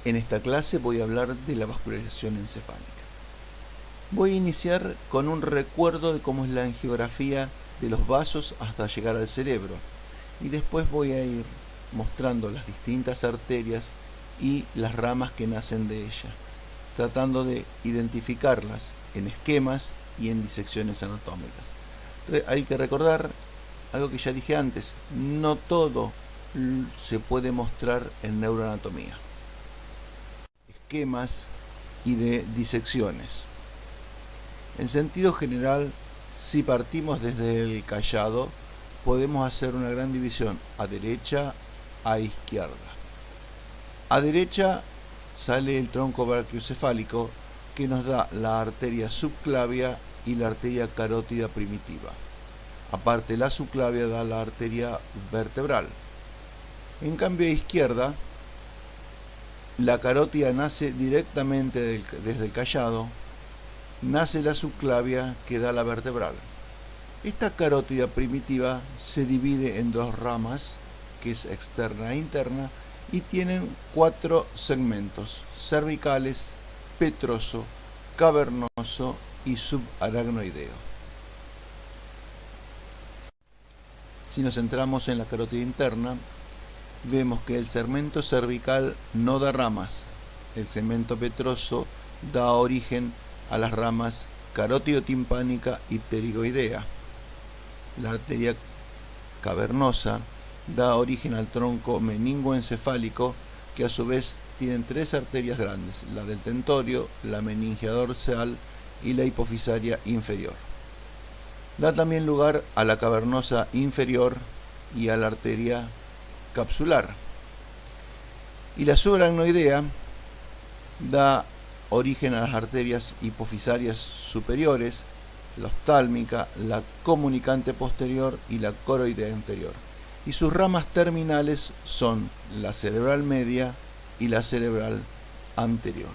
En esta clase voy a hablar de la vascularización encefálica. Voy a iniciar con un recuerdo de cómo es la angiografía de los vasos hasta llegar al cerebro, y después voy a ir mostrando las distintas arterias y las ramas que nacen de ella, tratando de identificarlas en esquemas y en disecciones anatómicas. Hay que recordar algo que ya dije antes: no todo se puede mostrar en neuroanatomía. Esquemas y de disecciones. En sentido general, si partimos desde el callado, podemos hacer una gran división a derecha, a izquierda. A derecha sale el tronco brachiocefálico, que nos da la arteria subclavia y la arteria carótida primitiva. Aparte, la subclavia da la arteria vertebral. En cambio, a izquierda, la carótida nace directamente desde el callado, nace la subclavia que da la vertebral. Esta carótida primitiva se divide en dos ramas, que es externa e interna, y tienen 4 segmentos: cervicales, petroso, cavernoso y subaracnoideo. Si nos centramos en la carótida interna, vemos que el segmento cervical no da ramas. El segmento petroso da origen a las ramas carótido-timpánica y pterigoidea. La arteria cavernosa da origen al tronco meningoencefálico, que a su vez tienen 3 arterias grandes: la del tentorio, la meningia dorsal y la hipofisaria inferior. Da también lugar a la cavernosa inferior y a la arteria capsular. Y la subaracnoidea da origen a las arterias hipofisarias superiores, la oftálmica, la comunicante posterior y la coroidea anterior. Y sus ramas terminales son la cerebral media y la cerebral anterior.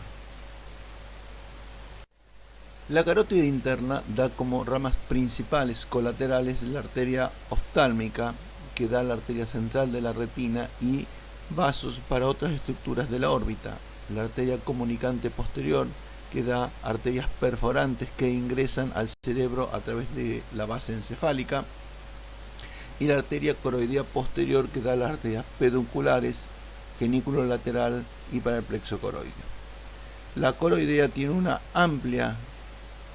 La carótida interna da como ramas principales colaterales la arteria oftálmica, que da la arteria central de la retina y vasos para otras estructuras de la órbita; la arteria comunicante posterior, que da arterias perforantes que ingresan al cerebro a través de la base encefálica; y la arteria coroidea posterior, que da las arterias pedunculares, genículo lateral y para el plexo coroideo. La coroidea tiene una amplia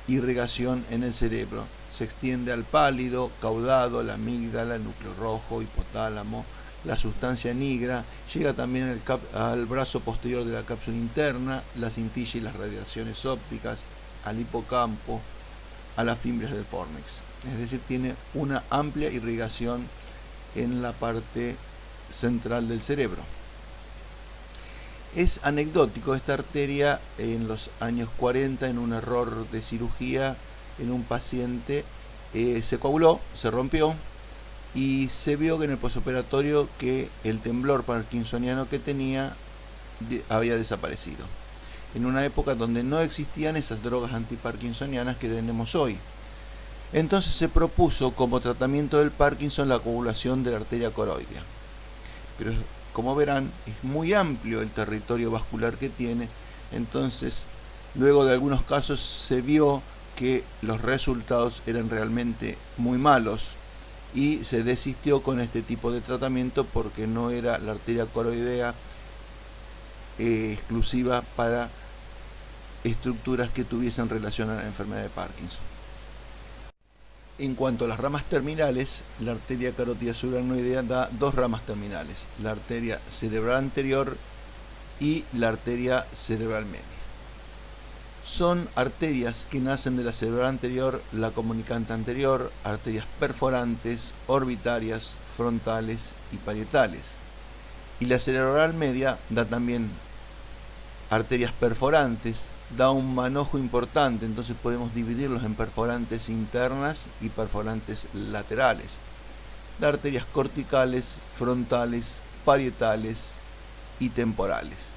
irrigación en el cerebro. Se extiende al pálido, caudado, la amígdala, el núcleo rojo, hipotálamo, la sustancia nigra. Llega también al brazo posterior de la cápsula interna, la cintilla y las radiaciones ópticas, al hipocampo, a las fimbrias del fórnix. Es decir, tiene una amplia irrigación en la parte central del cerebro. Es anecdótico: esta arteria en los años 40, en un error de cirugía en un paciente, se coaguló, se rompió, y se vio que en el posoperatorio que el temblor parkinsoniano que tenía había desaparecido, en una época donde no existían esas drogas antiparkinsonianas que tenemos hoy. Entonces se propuso como tratamiento del Parkinson la coagulación de la arteria coroidea. Pero como verán, es muy amplio el territorio vascular que tiene. Entonces, luego de algunos casos, se vio que los resultados eran realmente muy malos y se desistió con este tipo de tratamiento, porque no era la arteria coroidea exclusiva para estructuras que tuviesen relación a la enfermedad de Parkinson. En cuanto a las ramas terminales, la arteria carótida subaracnoidea da 2 ramas terminales: la arteria cerebral anterior y la arteria cerebral media. Son arterias que nacen de la cerebral anterior, la comunicante anterior, arterias perforantes, orbitarias, frontales y parietales. Y la cerebral media da también arterias perforantes, da un manojo importante. Entonces podemos dividirlos en perforantes internas y perforantes laterales. Da arterias corticales, frontales, parietales y temporales.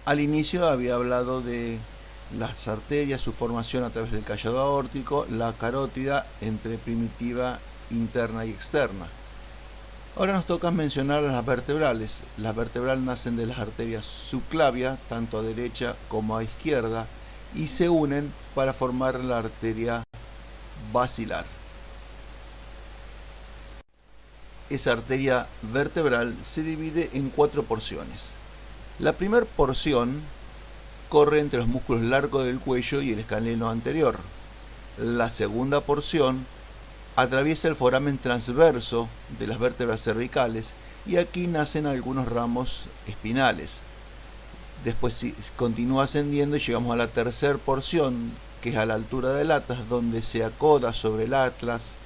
Al inicio había hablado de las arterias, su formación a través del callado aórtico, la carótida entre primitiva, interna y externa. Ahora nos toca mencionar las vertebrales. Las vertebrales nacen de las arterias subclavia, tanto a derecha como a izquierda, y se unen para formar la arteria basilar. Esa arteria vertebral se divide en 4 porciones. La primera porción corre entre los músculos largos del cuello y el escaleno anterior. La segunda porción atraviesa el foramen transverso de las vértebras cervicales y aquí nacen algunos ramos espinales. Después continúa ascendiendo y llegamos a la tercera porción, que es a la altura del atlas, donde se acoda sobre el atlas,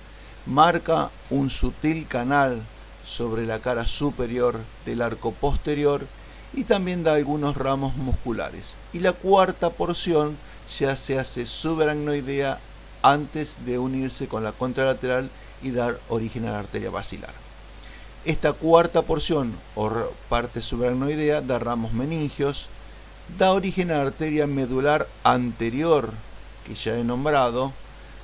marca un sutil canal sobre la cara superior del arco posterior y también da algunos ramos musculares. Y la cuarta porción ya se hace subaracnoidea antes de unirse con la contralateral y dar origen a la arteria basilar. Esta cuarta porción o parte subaracnoidea da ramos meningios, da origen a la arteria medular anterior, que ya he nombrado,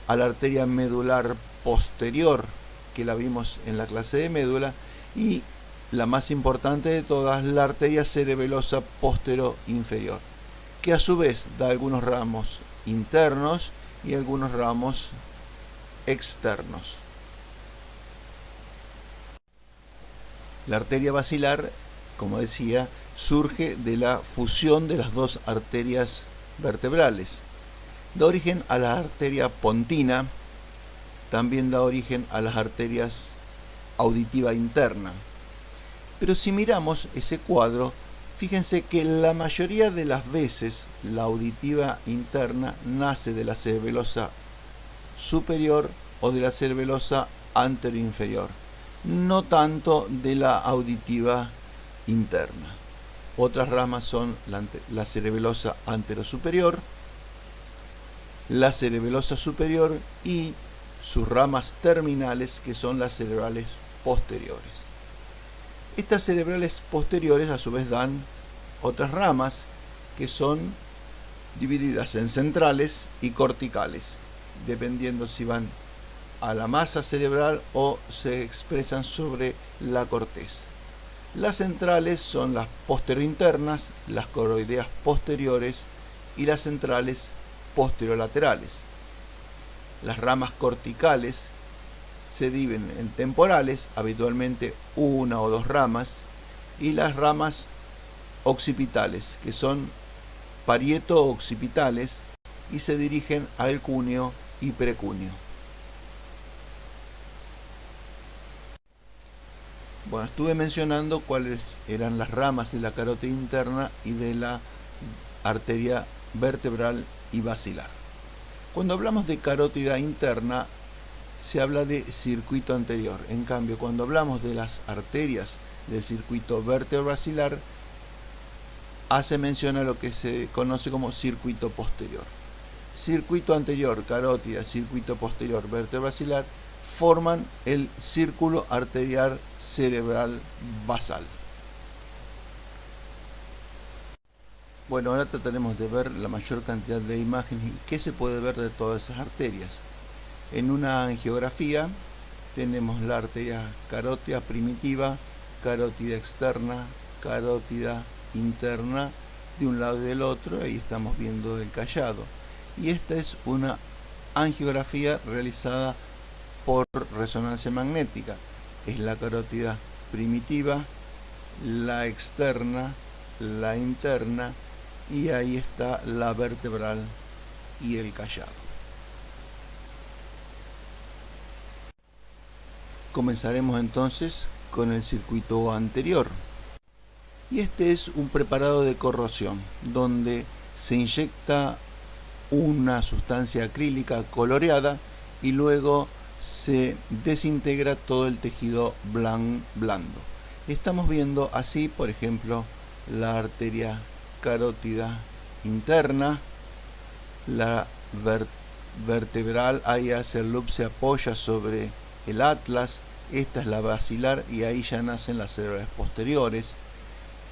a la arteria medular posterior, que la vimos en la clase de médula, y la más importante de todas, la arteria cerebelosa postero-inferior, que a su vez da algunos ramos internos y algunos ramos externos. La arteria basilar, como decía, surge de la fusión de las dos arterias vertebrales. Da origen a la arteria pontina, también da origen a las arterias auditiva interna. Pero si miramos ese cuadro, fíjense que la mayoría de las veces la auditiva interna nace de la cerebelosa superior o de la cerebelosa anteroinferior, no tanto de la auditiva interna. Otras ramas son la cerebelosa anterosuperior, la cerebelosa superior y sus ramas terminales, que son las cerebrales posteriores. Estas cerebrales posteriores a su vez dan otras ramas que son divididas en centrales y corticales, dependiendo si van a la masa cerebral o se expresan sobre la corteza. Las centrales son las posterointernas, las coroideas posteriores y las centrales posterolaterales. Las ramas corticales se dividen en temporales, habitualmente una o dos ramas, y las ramas occipitales, que son parieto-occipitales y se dirigen al cúneo y precúneo. Bueno, estuve mencionando cuáles eran las ramas de la carótida interna y de la arteria vertebral y basilar. Cuando hablamos de carótida interna, se habla de circuito anterior. En cambio, cuando hablamos de las arterias del circuito vértebro-basilar, hace mención a lo que se conoce como circuito posterior. Circuito anterior, carótida, circuito posterior, vértebro-basilar, forman el círculo arterial cerebral basal. Bueno, ahora trataremos de ver la mayor cantidad de imágenes y qué se puede ver de todas esas arterias. En una angiografía tenemos la arteria carótida primitiva, carótida externa, carótida interna de un lado y del otro. Ahí estamos viendo el callado. Y esta es una angiografía realizada por resonancia magnética. Es la carótida primitiva, la externa, la interna, y ahí está la vertebral y el callado. Comenzaremos entonces con el circuito anterior. Y este es un preparado de corrosión, donde se inyecta una sustancia acrílica coloreada y luego se desintegra todo el tejido blando. Estamos viendo así, por ejemplo, la arteria carótida interna, la vertebral, ahí hacia el loop se apoya sobre el atlas. Esta es la basilar y ahí ya nacen las cerebrales posteriores.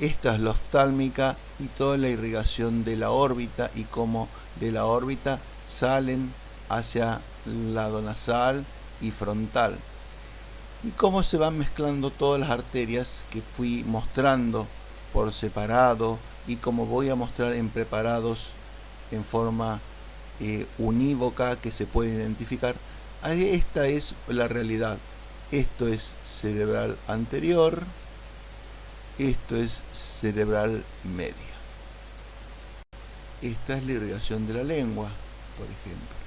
Esta es la oftálmica y toda la irrigación de la órbita y cómo de la órbita salen hacia lado nasal y frontal. y cómo se van mezclando todas las arterias que fui mostrando por separado y como voy a mostrar en preparados en forma unívoca que se puede identificar. Esta es la realidad. Esto es cerebral anterior, esto es cerebral media. Esta es la irrigación de la lengua, por ejemplo.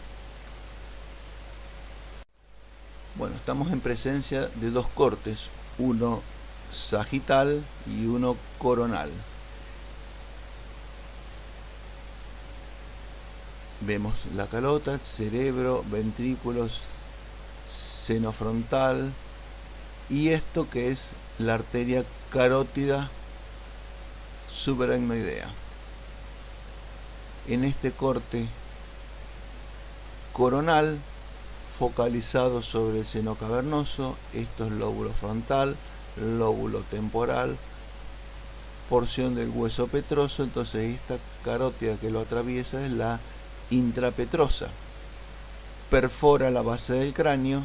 Bueno, estamos en presencia de dos cortes, uno sagital y uno coronal. Vemos la calota, cerebro, ventrículos, seno frontal y esto que es la arteria carótida subaracnoidea. En este corte coronal focalizado sobre el seno cavernoso, esto es lóbulo frontal, lóbulo temporal, porción del hueso petroso. Entonces esta carótida que lo atraviesa es la intrapetrosa, perfora la base del cráneo,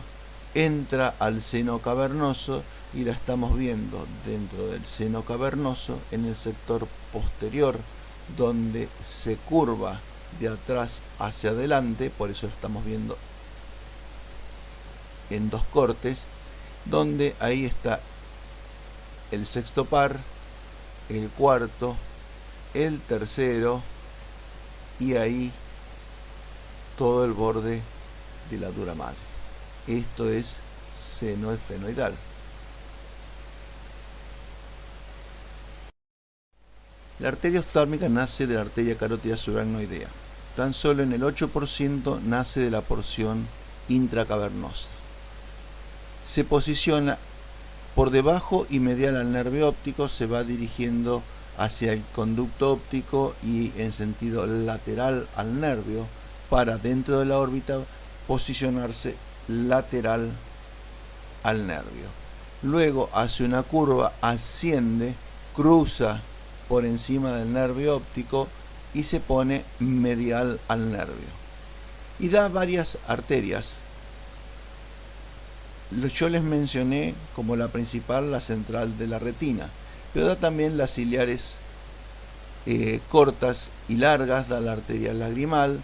entra al seno cavernoso y la estamos viendo dentro del seno cavernoso en el sector posterior, donde se curva de atrás hacia adelante, por eso lo estamos viendo en dos cortes, donde ahí está el sexto par, el cuarto, el tercero y ahí todo el borde de la dura madre. Esto es seno esfenoidal. La arteria oftálmica nace de la arteria carótida subaracnoidea. Tan solo en el 8% nace de la porción intracavernosa. Se posiciona por debajo y medial al nervio óptico, se va dirigiendo hacia el conducto óptico y en sentido lateral al nervio, para dentro de la órbita posicionarse lateral al nervio. Luego hace una curva, asciende, cruza por encima del nervio óptico y se pone medial al nervio. Y da varias arterias. Yo les mencioné como la principal la central de la retina, pero da también las ciliares cortas y largas, da la arteria lagrimal,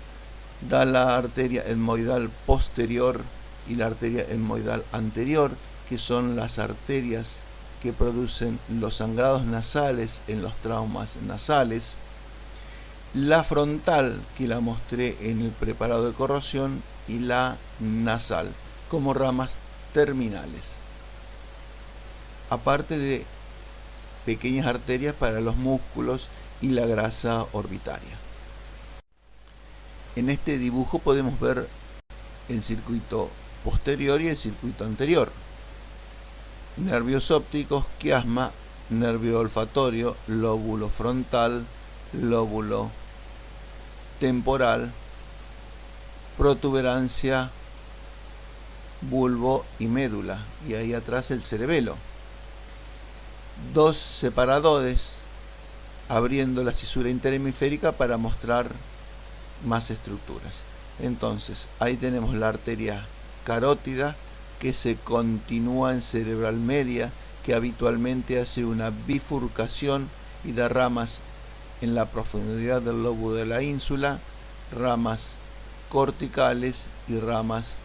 da la arteria etmoidal posterior y la arteria etmoidal anterior, que son las arterias que producen los sangrados nasales en los traumas nasales. La frontal, que la mostré en el preparado de corrosión, y la nasal, como ramas terminales. Aparte de pequeñas arterias para los músculos y la grasa orbitaria. En este dibujo podemos ver el circuito posterior y el circuito anterior. Nervios ópticos, quiasma, nervio olfatorio, lóbulo frontal, lóbulo temporal, protuberancia, bulbo y médula, y ahí atrás el cerebelo. Dos separadores abriendo la cisura interhemisférica para mostrar más estructuras. Entonces ahí tenemos la arteria carótida, que se continúa en cerebral media, que habitualmente hace una bifurcación y da ramas en la profundidad del lobo de la ínsula, ramas corticales y ramas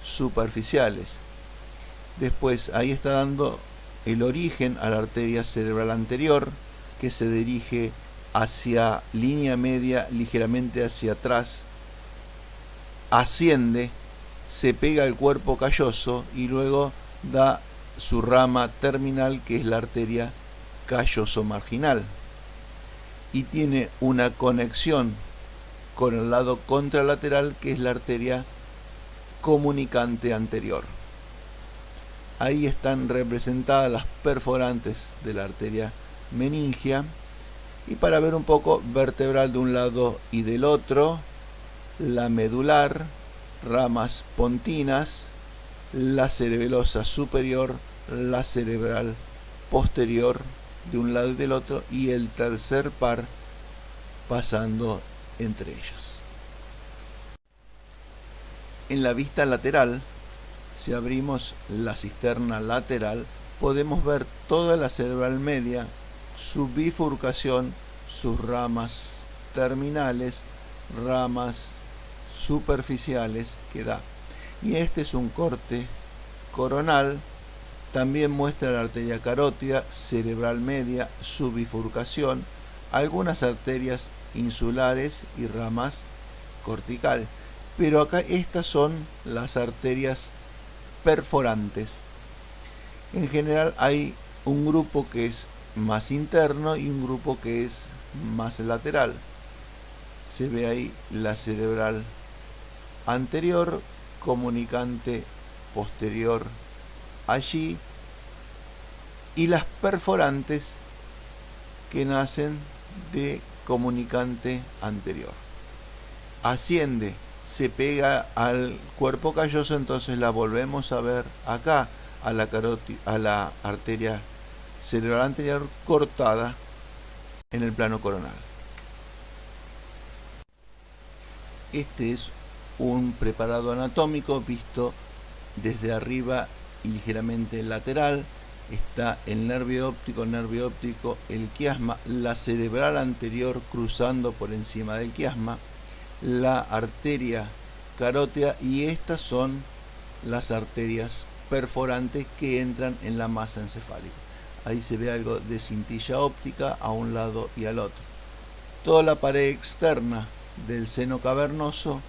superficiales. Después ahí está dando el origen a la arteria cerebral anterior, que se dirige hacia línea media, ligeramente hacia atrás, asciende, se pega al cuerpo calloso y luego da su rama terminal, que es la arteria calloso marginal, y tiene una conexión con el lado contralateral, que es la arteria comunicante anterior. Ahí están representadas las perforantes de la arteria meningia, y para ver un poco vertebral de un lado y del otro, la medular, ramas pontinas, la cerebelosa superior, la cerebral posterior de un lado y del otro, y el tercer par pasando entre ellos. En la vista lateral Si abrimos la cisterna lateral, podemos ver toda la cerebral media, su bifurcación, sus ramas terminales, ramas superficiales que da. Y este es un corte coronal. También muestra la arteria carótida, cerebral media, su bifurcación, algunas arterias insulares y ramas corticales. Pero acá estas son las arterias perforantes. En general hay un grupo que es más interno y un grupo que es más lateral. Se ve ahí la cerebral anterior, comunicante posterior allí, y las perforantes que nacen de comunicante anterior. Asciende, se pega al cuerpo calloso, entonces la volvemos a ver acá, a la arteria cerebral anterior cortada en el plano coronal. Este es un preparado anatómico visto desde arriba y ligeramente lateral. Está el nervio óptico, el quiasma, la cerebral anterior cruzando por encima del quiasma, la arteria carótida, y estas son las arterias perforantes que entran en la masa encefálica. Ahí se ve algo de cintilla óptica a un lado y al otro. Toda la pared externa del seno cavernoso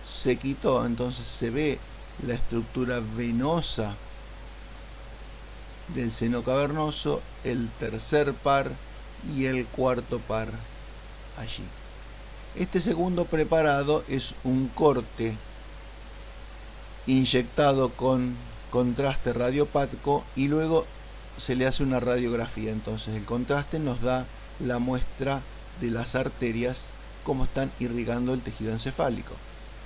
se quitó, entonces se ve la estructura venosa del seno cavernoso, el tercer par y el cuarto par allí. Este segundo preparado es un corte inyectado con contraste radiopático y luego se le hace una radiografía. Entonces el contraste nos da la muestra de las arterias, cómo están irrigando el tejido encefálico.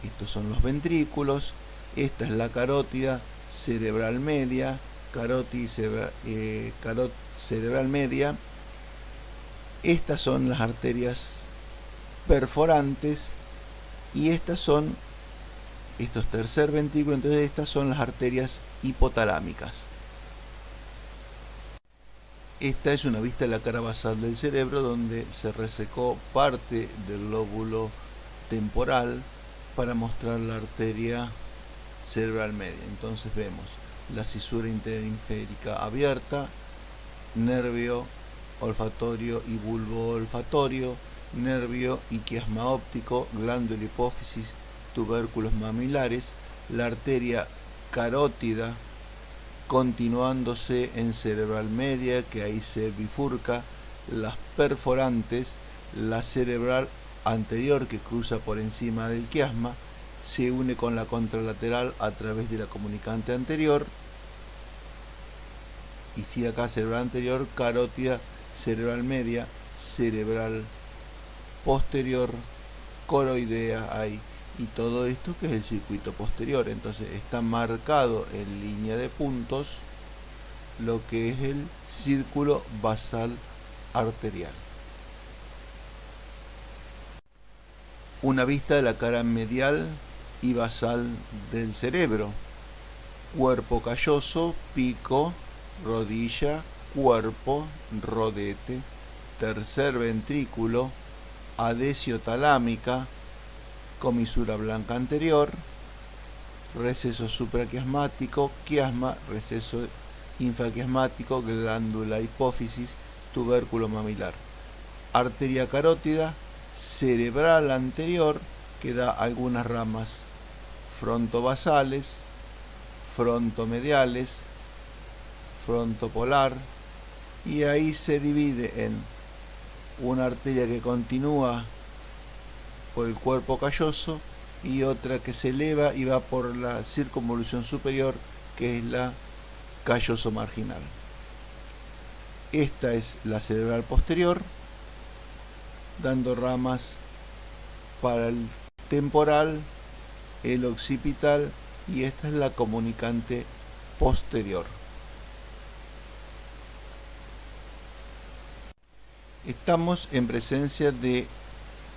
Estos son los ventrículos, esta es la carótida cerebral media, cerebral media. Estas son las arterias perforantes y estas son estos tercer ventrículo. Entonces estas son las arterias hipotalámicas. Esta es una vista de la cara basal del cerebro, donde se resecó parte del lóbulo temporal para mostrar la arteria cerebral media. Entonces vemos la cisura interinférica abierta, nervio olfatorio y bulbo olfatorio, nervio y quiasma óptico, glándula hipófisis, tubérculos mamilares, la arteria carótida continuándose en cerebral media, que ahí se bifurca, las perforantes, la cerebral anterior que cruza por encima del quiasma, se une con la contralateral a través de la comunicante anterior, y sigue acá cerebral anterior, carótida, cerebral media, cerebral posterior, coroidea ahí, y todo esto que es el circuito posterior. Entonces está marcado en línea de puntos lo que es el círculo basal arterial. Una vista de la cara medial y basal del cerebro: cuerpo calloso, pico, rodilla, cuerpo, rodete, tercer ventrículo, adesio talámica, comisura blanca anterior, receso supraquiasmático, quiasma, receso infraquiasmático, glándula hipófisis, tubérculo mamilar, arteria carótida cerebral anterior, que da algunas ramas frontobasales, frontomediales, frontopolar, y ahí se divide en una arteria que continúa por el cuerpo calloso y otra que se eleva y va por la circunvolución superior, que es la calloso marginal. Esta es la cerebral posterior, dando ramas para el temporal, el occipital, y esta es la comunicante posterior. Estamos en presencia de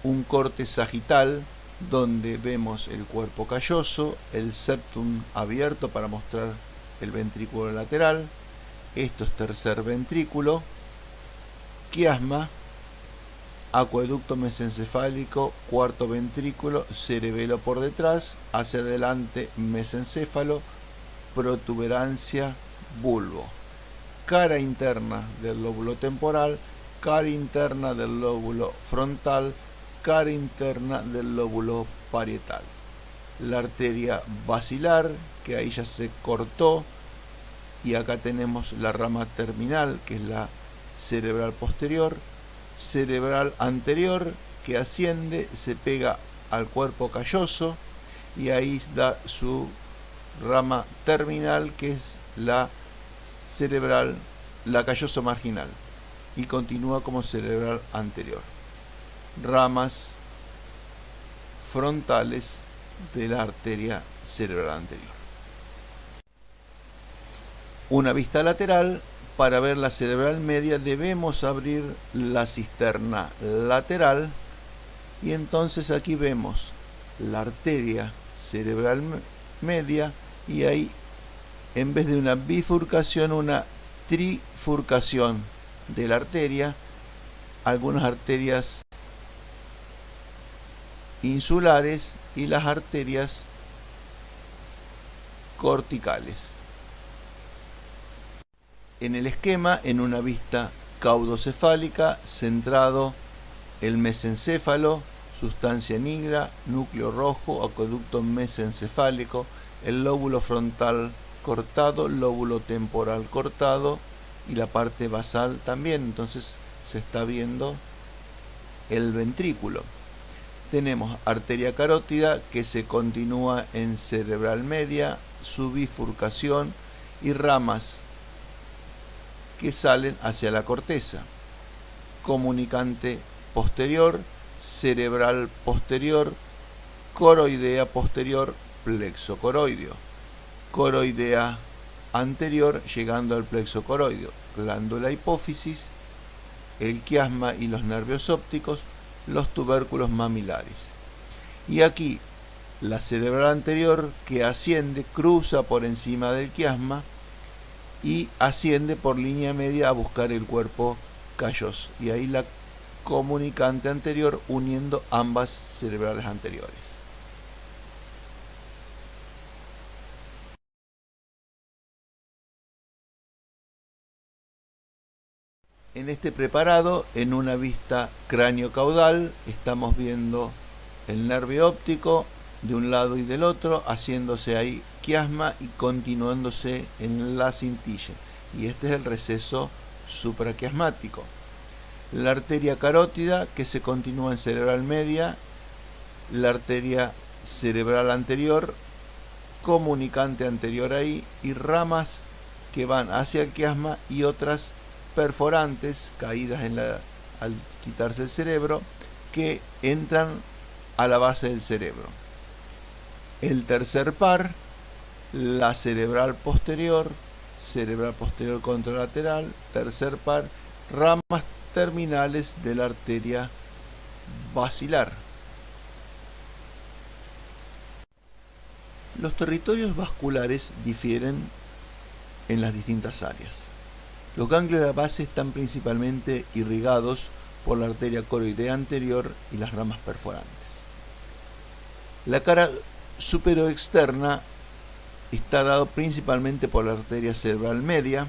un corte sagital donde vemos el cuerpo calloso, el septum abierto para mostrar el ventrículo lateral. Esto es tercer ventrículo, quiasma, acueducto mesencefálico, cuarto ventrículo, cerebelo por detrás, hacia adelante mesencéfalo, protuberancia, bulbo, cara interna del lóbulo temporal, cara interna del lóbulo frontal, cara interna del lóbulo parietal. La arteria basilar, que ahí ya se cortó, y acá tenemos la rama terminal, que es la cerebral posterior, cerebral anterior, que asciende, se pega al cuerpo calloso, y ahí da su rama terminal, que es la cerebral, la calloso marginal, y continúa como cerebral anterior. Ramas frontales de la arteria cerebral anterior. Una vista lateral. Para ver la cerebral media debemos abrir la cisterna lateral, y entonces aquí vemos la arteria cerebral media, y ahí, en vez de una bifurcación, una trifurcación de la arteria, algunas arterias insulares y las arterias corticales. En el esquema, en una vista caudocefálica, centrado el mesencéfalo, sustancia negra, núcleo rojo, acueducto mesencefálico, el lóbulo frontal cortado, lóbulo temporal cortado y la parte basal también. Entonces se está viendo el ventrículo. Tenemos arteria carótida, que se continúa en cerebral media, su bifurcación y ramas que salen hacia la corteza. Comunicante posterior, cerebral posterior, coroidea posterior, plexo coroideo. Coroidea anterior llegando al plexo coroideo. Glándula hipófisis, el quiasma y los nervios ópticos, los tubérculos mamilares. Y aquí la cerebral anterior, que asciende, cruza por encima del quiasma y asciende por línea media a buscar el cuerpo calloso, y ahí la comunicante anterior uniendo ambas cerebrales anteriores. En este preparado, en una vista cráneo-caudal, estamos viendo el nervio óptico de un lado y del otro, haciéndose ahí quiasma y continuándose en la cintilla. Y este es el receso supraquiasmático. La arteria carótida, que se continúa en cerebral media, la arteria cerebral anterior, comunicante anterior ahí, y ramas que van hacia el quiasma y otras perforantes caídas al quitarse el cerebro, que entran a la base del cerebro. El tercer par, la cerebral posterior contralateral, tercer par, ramas terminales de la arteria basilar. Los territorios vasculares difieren en las distintas áreas. Los ganglios de la base están principalmente irrigados por la arteria coroidea anterior y las ramas perforantes. La cara superoexterna está dado principalmente por la arteria cerebral media.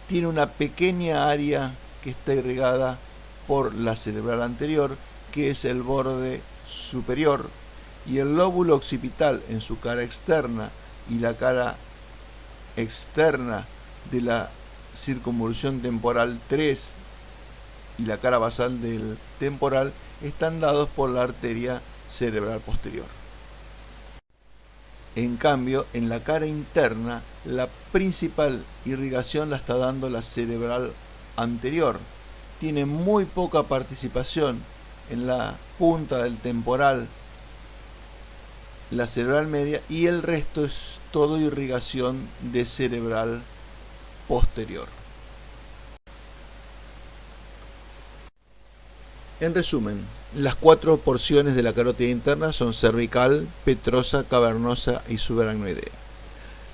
Tiene una pequeña área que está irrigada por la cerebral anterior, que es el borde superior, y el lóbulo occipital en su cara externa y la cara externa de la circunvolución temporal 3 y la cara basal del temporal están dados por la arteria cerebral posterior. En cambio, en la cara interna, la principal irrigación la está dando la cerebral anterior. Tiene muy poca participación en la punta del temporal, la cerebral media, y el resto es todo irrigación de cerebral posterior. En resumen, las 4 porciones de la carótida interna son cervical, petrosa, cavernosa y subaracnoidea.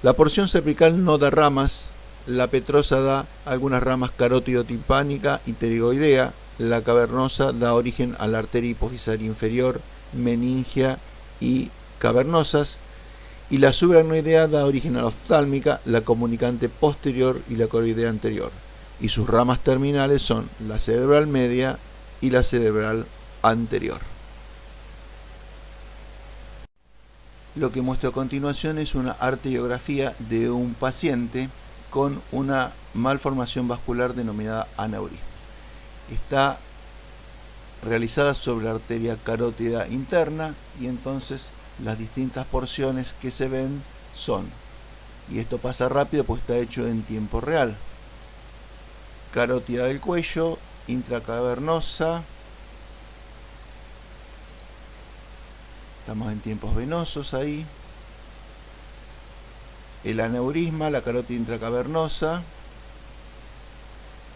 La porción cervical no da ramas, la petrosa da algunas ramas carótido-timpánica y pterigoidea, la cavernosa da origen a la arteria hipofisaria inferior, meningia y cavernosas, y la subaracnoidea da origen a la oftálmica, la comunicante posterior y la coroidea anterior, y sus ramas terminales son la cerebral media y la cerebral anterior. Lo que muestro a continuación es una arteriografía de un paciente con una malformación vascular denominada aneurisma. Está realizada sobre la arteria carótida interna y entonces las distintas porciones que se ven son, y esto pasa rápido pues está hecho en tiempo real: carótida del cuello, intracavernosa, estamos en tiempos venosos ahí, el aneurisma, la carótida intracavernosa,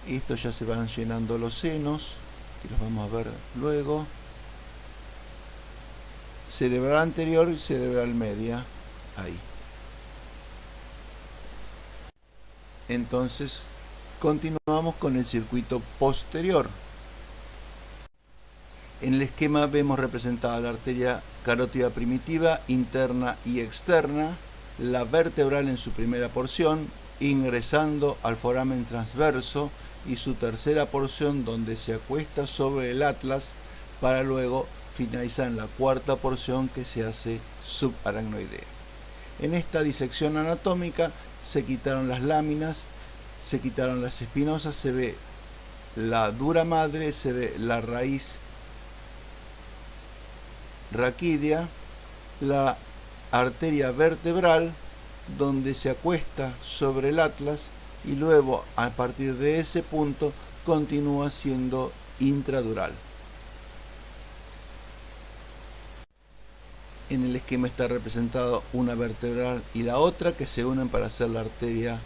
esto ya se van llenando los senos, que los vamos a ver luego, cerebral anterior y cerebral media, ahí. Entonces continuamos con el circuito posterior. En el esquema vemos representada la arteria carótida primitiva, interna y externa, la vertebral en su primera porción, ingresando al foramen transverso, y su tercera porción donde se acuesta sobre el atlas para luego finalizar en la cuarta porción que se hace subaracnoidea. En esta disección anatómica se quitaron las láminas, se quitaron las espinosas, se ve la dura madre, se ve la raíz raquídea, la arteria vertebral donde se acuesta sobre el atlas y luego a partir de ese punto continúa siendo intradural. En el esquema está representado una vertebral y la otra que se unen para hacer la arteria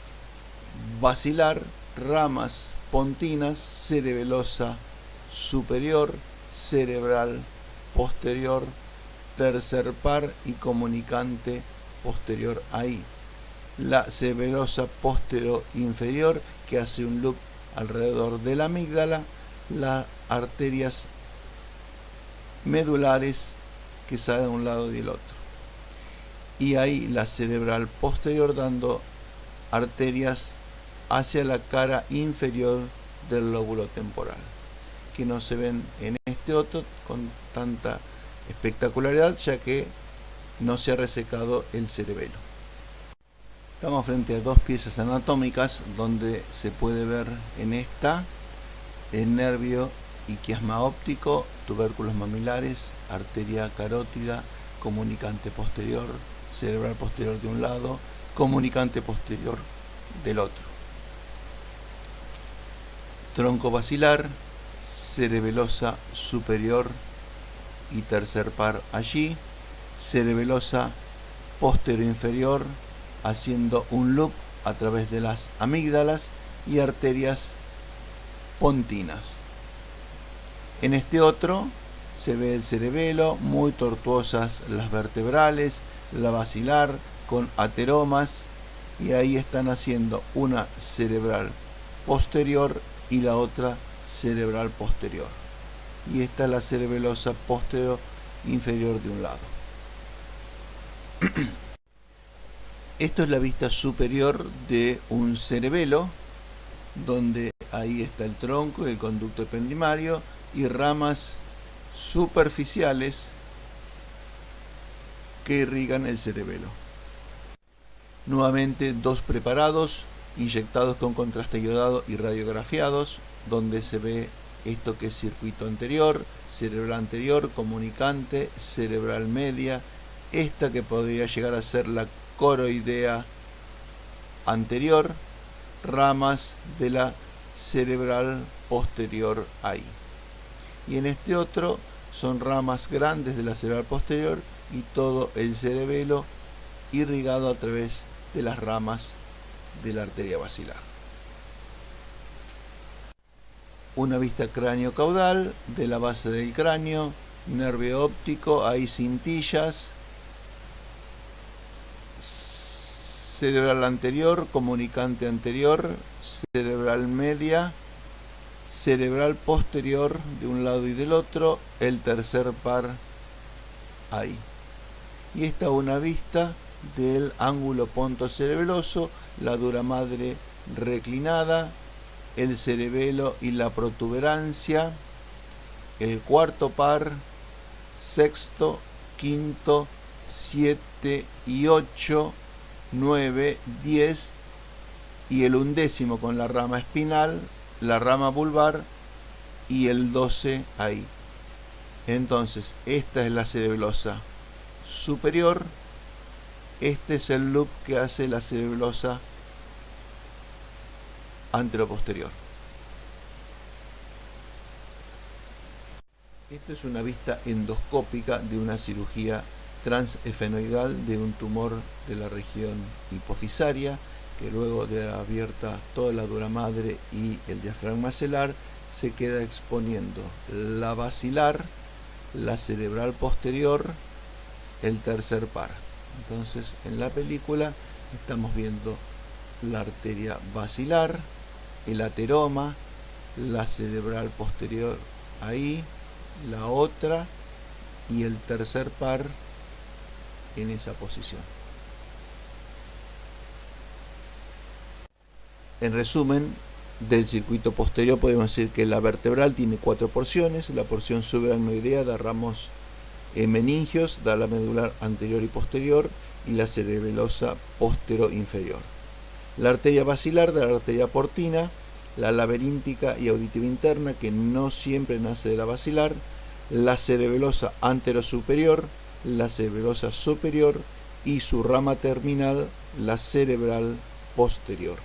basilar, ramas pontinas, cerebelosa superior, cerebral posterior, tercer par y comunicante posterior ahí. La cerebelosa posterior inferior que hace un loop alrededor de la amígdala, las arterias medulares que salen de un lado y del otro. Y ahí la cerebral posterior dando arterias hacia la cara inferior del lóbulo temporal, que no se ven en este otro con tanta espectacularidad ya que no se ha resecado el cerebelo. Estamos frente a dos piezas anatómicas donde se puede ver en esta el nervio y quiasma óptico, tubérculos mamilares, arteria carótida, comunicante posterior, cerebral posterior de un lado, comunicante posterior del otro. Tronco basilar, cerebelosa superior y tercer par allí, cerebelosa posterior inferior haciendo un loop a través de las amígdalas y arterias pontinas. En este otro se ve el cerebelo, muy tortuosas las vertebrales, la basilar con ateromas, y ahí están haciendo una cerebral posterior y la otra cerebral posterior. Y esta es la cerebelosa posterior inferior de un lado. Esto es la vista superior de un cerebelo, donde ahí está el tronco y el conducto ependimario y ramas superficiales que irrigan el cerebelo. Nuevamente dos preparados inyectados con contraste iodado y radiografiados, donde se ve esto que es circuito anterior, cerebral anterior, comunicante, cerebral media, esta que podría llegar a ser la coroidea anterior, ramas de la cerebral posterior ahí. Y en este otro son ramas grandes de la cerebral posterior y todo el cerebelo irrigado a través de las ramas de la arteria basilar. una vista cráneo-caudal de la base del cráneo, nervio óptico, hay cintillas, cerebral anterior, comunicante anterior, cerebral media, cerebral posterior de un lado y del otro, el tercer par ahí. Y esta una vista del ángulo pontocerebeloso, la dura madre reclinada, el cerebelo y la protuberancia, el cuarto par, sexto, quinto, 7 y 8, 9, 10 y el undécimo con la rama espinal, la rama vulvar y el 12 ahí. Entonces, esta es la cerebelosa superior, este es el loop que hace la cerebelosa anteroposterior. Esta es una vista endoscópica de una cirugía transefenoidal de un tumor de la región hipofisaria, que luego de abierta toda la dura madre y el diafragma celar, se queda exponiendo la basilar, la cerebral posterior, el tercer par. Entonces, en la película estamos viendo la arteria basilar, el ateroma, la cerebral posterior ahí, la otra y el tercer par en esa posición. En resumen, del circuito posterior podemos decir que la vertebral tiene 4 porciones. La porción subaracnoidea da ramos meningios, da la medular anterior y posterior, y la cerebelosa postero-inferior. La arteria basilar da la arteria portina, la laberíntica y auditiva interna, que no siempre nace de la basilar, la cerebelosa antero-superior, la cerebelosa superior y su rama terminal, la cerebral posterior.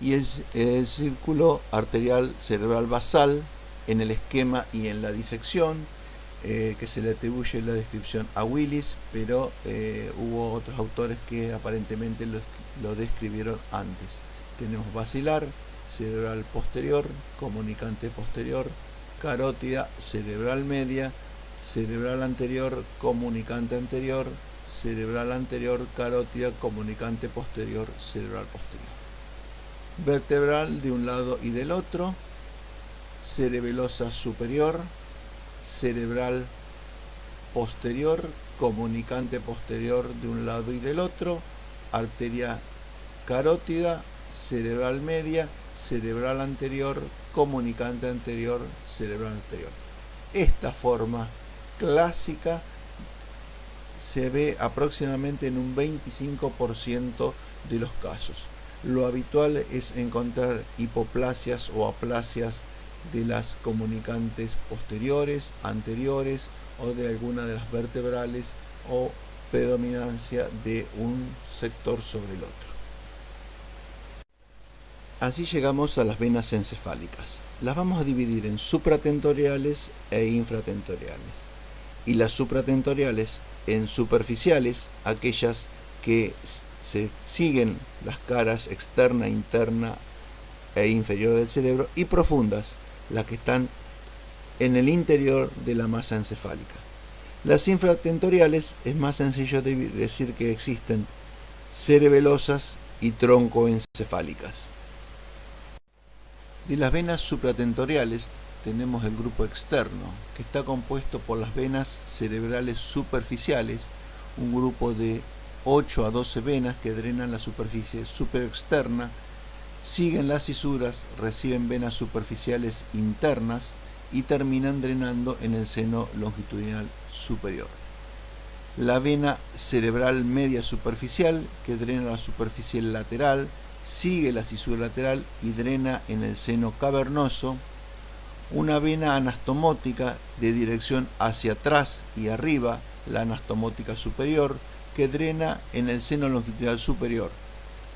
Y el círculo arterial cerebral basal en el esquema y en la disección, que se le atribuye la descripción a Willis, pero hubo otros autores que aparentemente lo describieron antes. Tenemos basilar, cerebral posterior, comunicante posterior, carótida, cerebral media, cerebral anterior, comunicante anterior, cerebral anterior, carótida, comunicante posterior, cerebral posterior. Vertebral de un lado y del otro, cerebelosa superior, cerebral posterior, comunicante posterior de un lado y del otro, arteria carótida, cerebral media, cerebral anterior, comunicante anterior, cerebral anterior. Esta forma clásica se ve aproximadamente en un 25% de los casos. Lo habitual es encontrar hipoplasias o aplasias de las comunicantes posteriores, anteriores o de alguna de las vertebrales, o predominancia de un sector sobre el otro. Así llegamos a las venas encefálicas. Las vamos a dividir en supratentoriales e infratentoriales. Y las supratentoriales en superficiales, aquellas que se siguen las caras externa, interna e inferior del cerebro, y profundas, las que están en el interior de la masa encefálica. Las infratentoriales es más sencillo de decir que existen cerebelosas y troncoencefálicas. De las venas supratentoriales tenemos el grupo externo, que está compuesto por las venas cerebrales superficiales, un grupo de 8 a 12 venas que drenan la superficie superexterna, siguen las cisuras, reciben venas superficiales internas y terminan drenando en el seno longitudinal superior. La vena cerebral media superficial, que drena la superficie lateral, sigue la cisura lateral y drena en el seno cavernoso. Una vena anastomótica de dirección hacia atrás y arriba, la anastomótica superior, que drena en el seno longitudinal superior,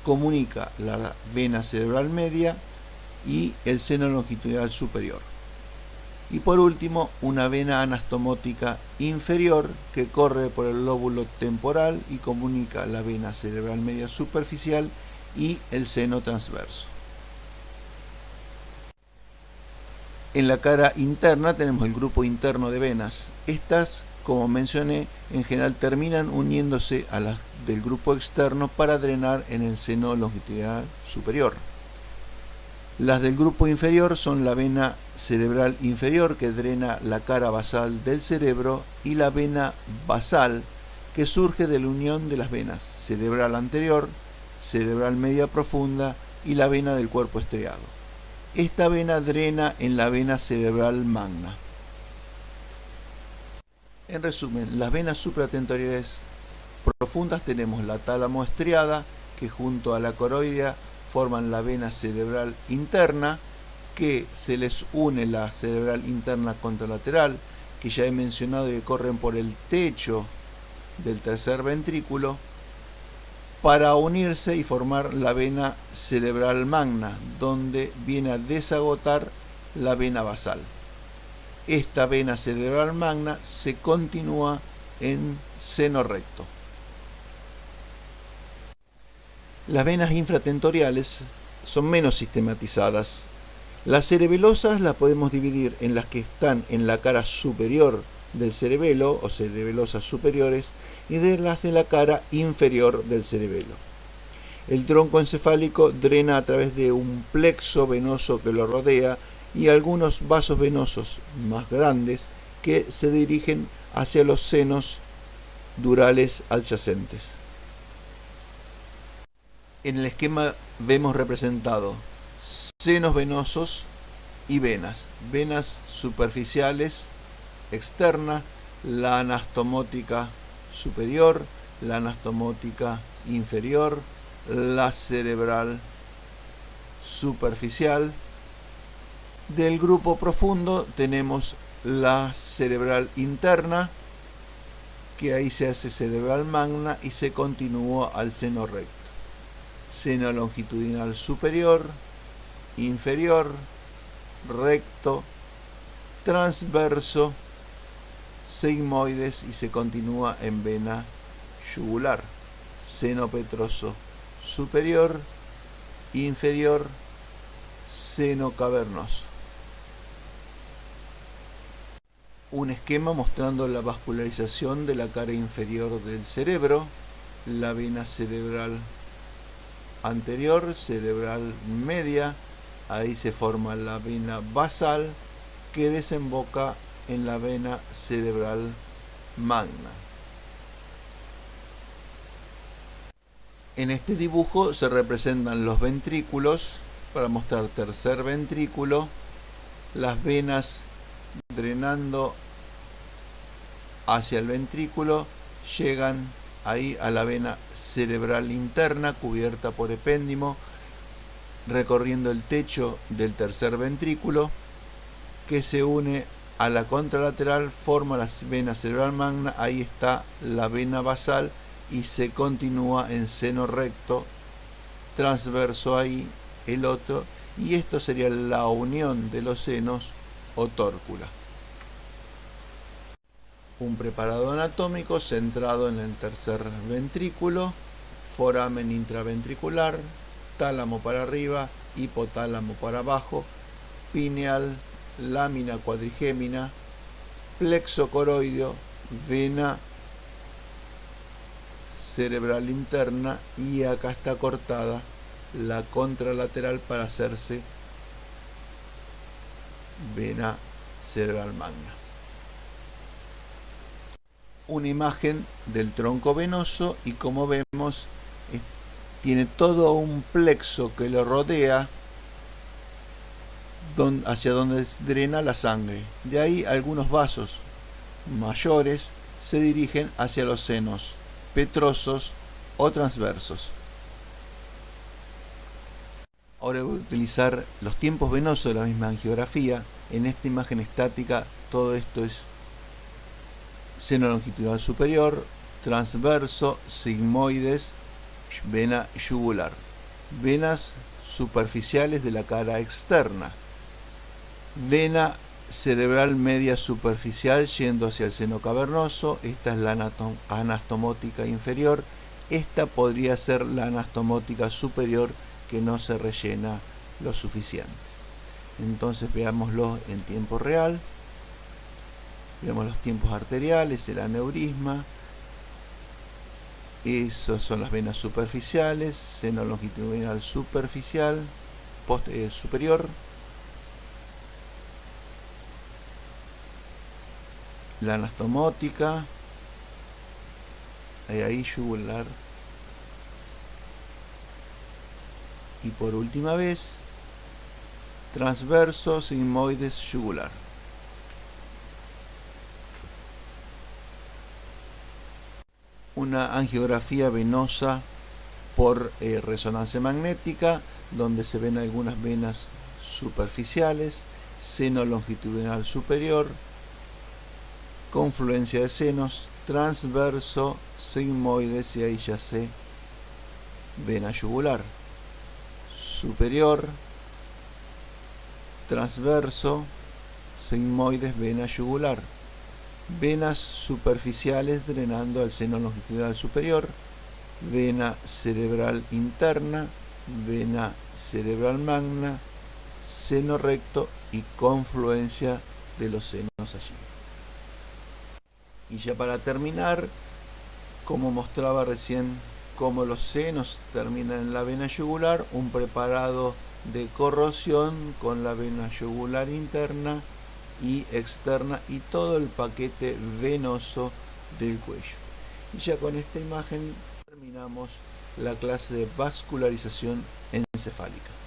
comunica la vena cerebral media y el seno longitudinal superior. Y por último, una vena anastomótica inferior que corre por el lóbulo temporal y comunica la vena cerebral media superficial y el seno transverso. En la cara interna tenemos el grupo interno de venas. Estas, como mencioné, en general terminan uniéndose a las del grupo externo para drenar en el seno longitudinal superior. Las del grupo inferior son la vena cerebral inferior, que drena la cara basal del cerebro, y la vena basal, que surge de la unión de las venas cerebral anterior, cerebral media profunda y la vena del cuerpo estriado. Esta vena drena en la vena cerebral magna. En resumen, las venas supratentoriales profundas tenemos la tálamo estriada, que junto a la coroidea forman la vena cerebral interna, que se les une la cerebral interna contralateral, que ya he mencionado que corren por el techo del tercer ventrículo, para unirse y formar la vena cerebral magna, donde viene a desagotar la vena basal. Esta vena cerebral magna se continúa en seno recto. Las venas infratentoriales son menos sistematizadas. Las cerebelosas las podemos dividir en las que están en la cara superior del cerebelo, o cerebelosas superiores, y de las de la cara inferior del cerebelo. El tronco encefálico drena a través de un plexo venoso que lo rodea y algunos vasos venosos más grandes que se dirigen hacia los senos durales adyacentes. En el esquema vemos representado senos venosos y venas. Venas superficiales externa, la anastomótica superior, la anastomótica inferior, la cerebral superficial. Del grupo profundo tenemos la cerebral interna, que ahí se hace cerebral magna y se continúa al seno recto. Seno longitudinal superior, inferior, recto, transverso, sigmoides y se continúa en vena yugular. Seno petroso superior, inferior, seno cavernoso. Un esquema mostrando la vascularización de la cara inferior del cerebro, la vena cerebral anterior, cerebral media, ahí se forma la vena basal, que desemboca en la vena cerebral magna. En este dibujo se representan los ventrículos, para mostrar tercer ventrículo, las venas drenando hacia el ventrículo, llegan ahí a la vena cerebral interna cubierta por epéndimo, recorriendo el techo del tercer ventrículo, que se une a la contralateral, forma la vena cerebral magna, ahí está la vena basal y se continúa en seno recto, transverso ahí el otro, y esto sería la unión de los senos o tórcula. Un preparado anatómico centrado en el tercer ventrículo, foramen intraventricular, tálamo para arriba, hipotálamo para abajo, pineal, lámina cuadrigémina, plexo coroideo, vena cerebral interna, y acá está cortada la contralateral para hacerse vena cerebral magna. Una imagen del tronco venoso, y como vemos tiene todo un plexo que lo rodea hacia donde drena la sangre. De ahí algunos vasos mayores se dirigen hacia los senos petrosos o transversos. Ahora voy a utilizar los tiempos venosos de la misma angiografía. En esta imagen estática todo esto es seno longitudinal superior, transverso, sigmoides, vena yugular. Venas superficiales de la cara externa. Vena cerebral media superficial yendo hacia el seno cavernoso. Esta es la anastomótica inferior. Esta podría ser la anastomótica superior, que no se rellena lo suficiente. Entonces veámoslo en tiempo real. Vemos los tiempos arteriales, el aneurisma. Esas son las venas superficiales, seno longitudinal superficial, superior. La anastomótica, ahí yugular. Y por última vez, transverso sigmoides yugular. Una angiografía venosa por resonancia magnética, donde se ven algunas venas superficiales, seno longitudinal superior, confluencia de senos, transverso sigmoides, y ahí ya sé vena yugular, superior, transverso sigmoides, vena yugular. Venas superficiales drenando al seno longitudinal superior, vena cerebral interna, vena cerebral magna, seno recto y confluencia de los senos allí. Y ya para terminar, como mostraba recién, como los senos terminan en la vena yugular, un preparado de corrosión con la vena yugular interna y externa y todo el paquete venoso del cuello. Y ya con esta imagen terminamos la clase de vascularización encefálica.